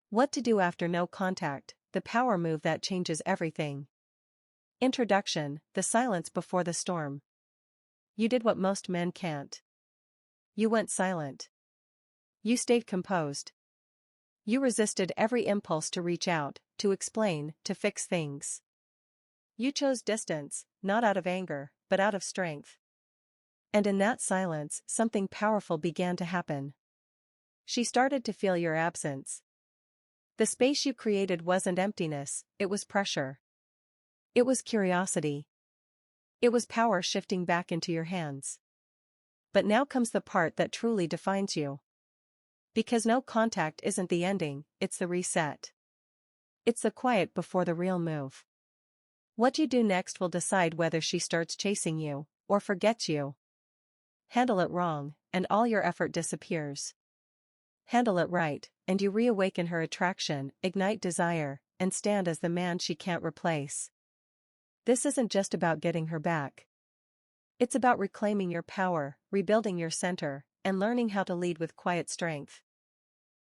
What to do after no contact, the power move that changes everything. Introduction, the silence before the storm. You did what most men can't. You went silent. You stayed composed. You resisted every impulse to reach out, to explain, to fix things. You chose distance, not out of anger, but out of strength. And in that silence, something powerful began to happen. She started to feel your absence. The space you created wasn't emptiness, it was pressure. It was curiosity. It was power shifting back into your hands. But now comes the part that truly defines you. Because no contact isn't the ending, it's the reset. It's the quiet before the real move. What you do next will decide whether she starts chasing you, or forgets you. Handle it wrong, and all your effort disappears. Handle it right, and you reawaken her attraction, ignite desire, and stand as the man she can't replace. This isn't just about getting her back. It's about reclaiming your power, rebuilding your center, and learning how to lead with quiet strength.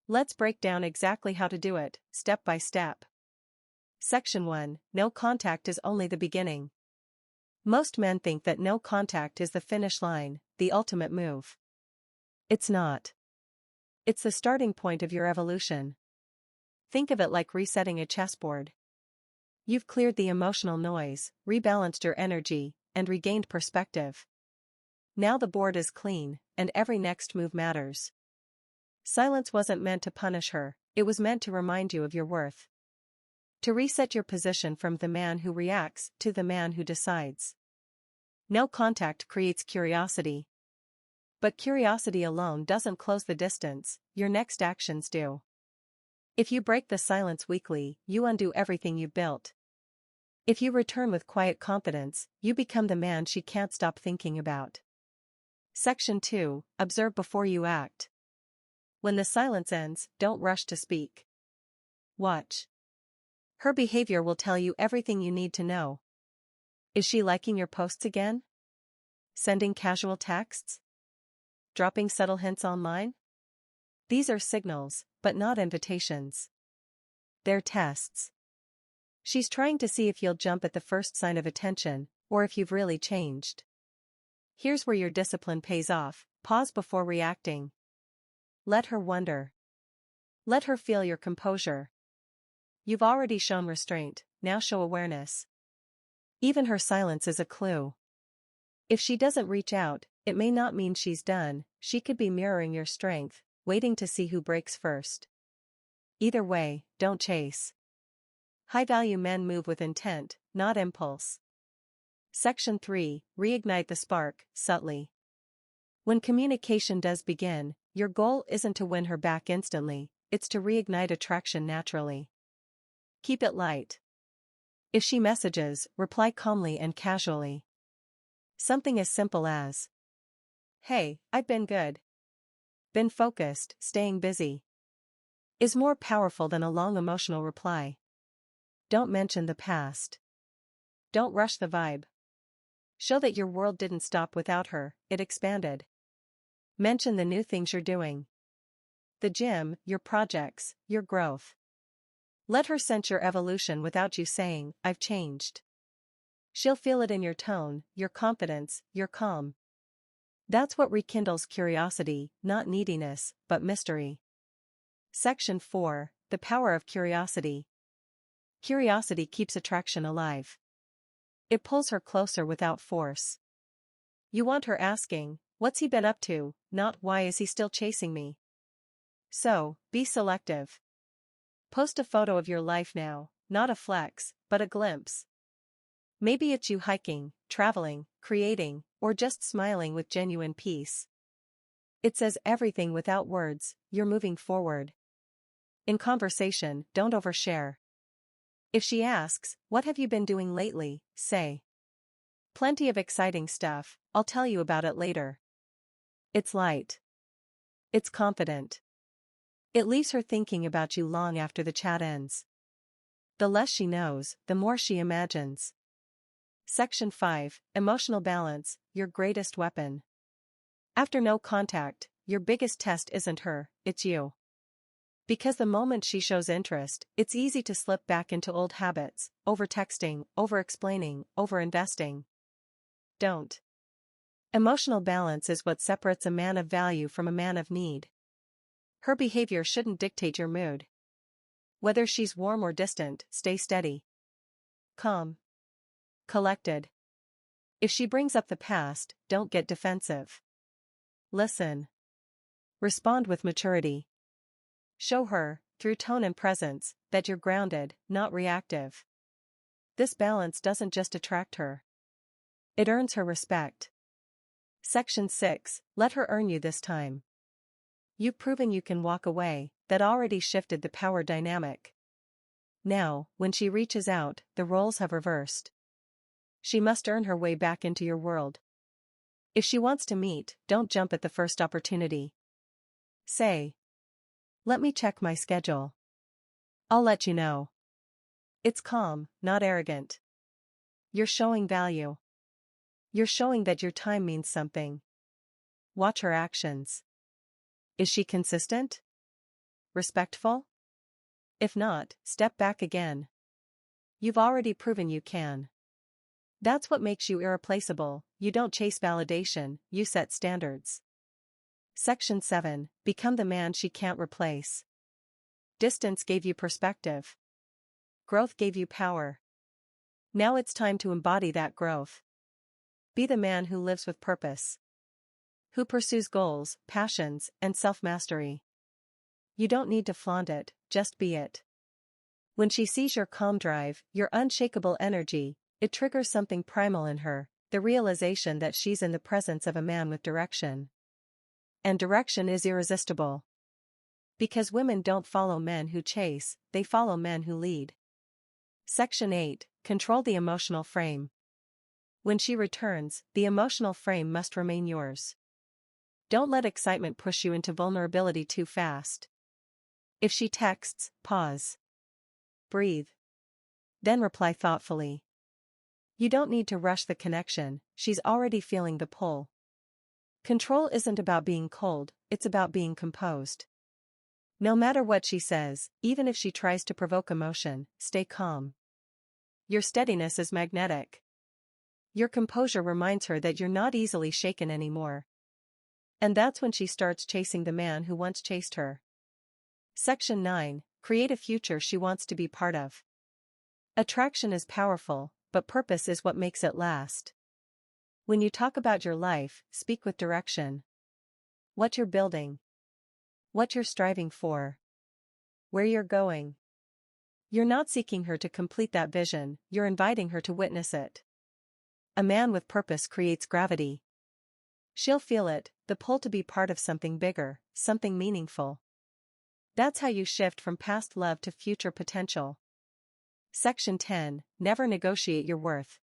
Let's break down exactly how to do it, step by step. Section 1. No contact is only the beginning. Most men think that no contact is the finish line, the ultimate move. It's not. It's the starting point of your evolution. Think of it like resetting a chessboard. You've cleared the emotional noise, rebalanced your energy, and regained perspective. Now the board is clean, and every next move matters. Silence wasn't meant to punish her, it was meant to remind you of your worth. To reset your position from the man who reacts to the man who decides. No contact creates curiosity. But curiosity alone doesn't close the distance, your next actions do. If you break the silence weakly, you undo everything you've built. If you return with quiet confidence, you become the man she can't stop thinking about. Section 2. Observe before you act. When the silence ends, don't rush to speak. Watch. Her behavior will tell you everything you need to know. Is she liking your posts again? Sending casual texts? Dropping subtle hints online? These are signals, but not invitations. They're tests. She's trying to see if you'll jump at the first sign of attention, or if you've really changed. Here's where your discipline pays off, pause before reacting. Let her wonder. Let her feel your composure. You've already shown restraint, now show awareness. Even her silence is a clue. If she doesn't reach out, it may not mean she's done, she could be mirroring your strength, waiting to see who breaks first. Either way, don't chase. High-value men move with intent, not impulse. Section 3. Reignite the spark, subtly. When communication does begin, your goal isn't to win her back instantly, it's to reignite attraction naturally. Keep it light. If she messages, reply calmly and casually. Something as simple as, "Hey, I've been good. Been focused, staying busy," is more powerful than a long emotional reply. Don't mention the past. Don't rush the vibe. Show that your world didn't stop without her, it expanded. Mention the new things you're doing. The gym, your projects, your growth. Let her sense your evolution without you saying, "I've changed." She'll feel it in your tone, your confidence, your calm. That's what rekindles curiosity, not neediness, but mystery. Section 4. The power of curiosity. Curiosity keeps attraction alive. It pulls her closer without force. You want her asking, "What's he been up to?" not "Why is he still chasing me?" So, be selective. Post a photo of your life now, not a flex, but a glimpse. Maybe it's you hiking, traveling, creating, or just smiling with genuine peace. It says everything without words, you're moving forward. In conversation, don't overshare. If she asks, "What have you been doing lately?" say, "Plenty of exciting stuff, I'll tell you about it later." It's light. It's confident. It leaves her thinking about you long after the chat ends. The less she knows, the more she imagines. Section 5. Emotional balance, your greatest weapon. After no contact, your biggest test isn't her, it's you. Because the moment she shows interest, it's easy to slip back into old habits, over-texting, over-explaining, over-investing. Don't. Emotional balance is what separates a man of value from a man of need. Her behavior shouldn't dictate your mood. Whether she's warm or distant, stay steady. Calm. Collected. If she brings up the past, don't get defensive. Listen. Respond with maturity. Show her, through tone and presence, that you're grounded, not reactive. This balance doesn't just attract her. It earns her respect. Section 6, let her earn you this time. You've proven you can walk away, that already shifted the power dynamic. Now, when she reaches out, the roles have reversed. She must earn her way back into your world. If she wants to meet, don't jump at the first opportunity. Say, let me check my schedule. I'll let you know. It's calm, not arrogant. You're showing value. You're showing that your time means something. Watch her actions. Is she consistent? Respectful? If not, step back again. You've already proven you can. That's what makes you irreplaceable. You don't chase validation, you set standards. Section 7, become the man she can't replace. Distance gave you perspective. Growth gave you power. Now it's time to embody that growth. Be the man who lives with purpose. Who pursues goals, passions, and self-mastery. You don't need to flaunt it, just be it. When she sees your calm drive, your unshakable energy, it triggers something primal in her, the realization that she's in the presence of a man with direction. And direction is irresistible. Because women don't follow men who chase, they follow men who lead. Section 8, control the emotional frame. When she returns, the emotional frame must remain yours. Don't let excitement push you into vulnerability too fast. If she texts, pause. Breathe. Then reply thoughtfully. You don't need to rush the connection, she's already feeling the pull. Control isn't about being cold, it's about being composed. No matter what she says, even if she tries to provoke emotion, stay calm. Your steadiness is magnetic. Your composure reminds her that you're not easily shaken anymore. And that's when she starts chasing the man who once chased her. Section 9, create a future she wants to be part of. Attraction is powerful, but purpose is what makes it last. When you talk about your life, speak with direction. What you're building. What you're striving for. Where you're going. You're not seeking her to complete that vision, you're inviting her to witness it. A man with purpose creates gravity. She'll feel it, the pull to be part of something bigger, something meaningful. That's how you shift from past love to future potential. Section 10, never negotiate your worth.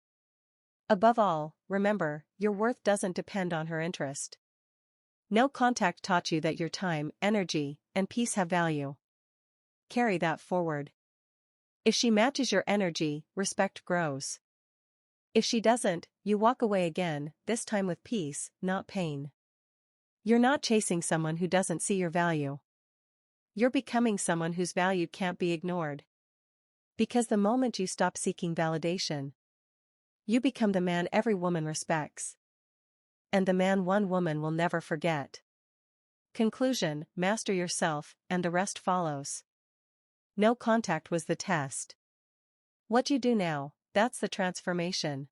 Above all, remember, your worth doesn't depend on her interest. No contact taught you that your time, energy, and peace have value. Carry that forward. If she matches your energy, respect grows. If she doesn't, you walk away again, this time with peace, not pain. You're not chasing someone who doesn't see your value. You're becoming someone whose value can't be ignored. Because the moment you stop seeking validation, you become the man every woman respects. And the man one woman will never forget. Conclusion, master yourself, and the rest follows. No contact was the test. What you do now, that's the transformation.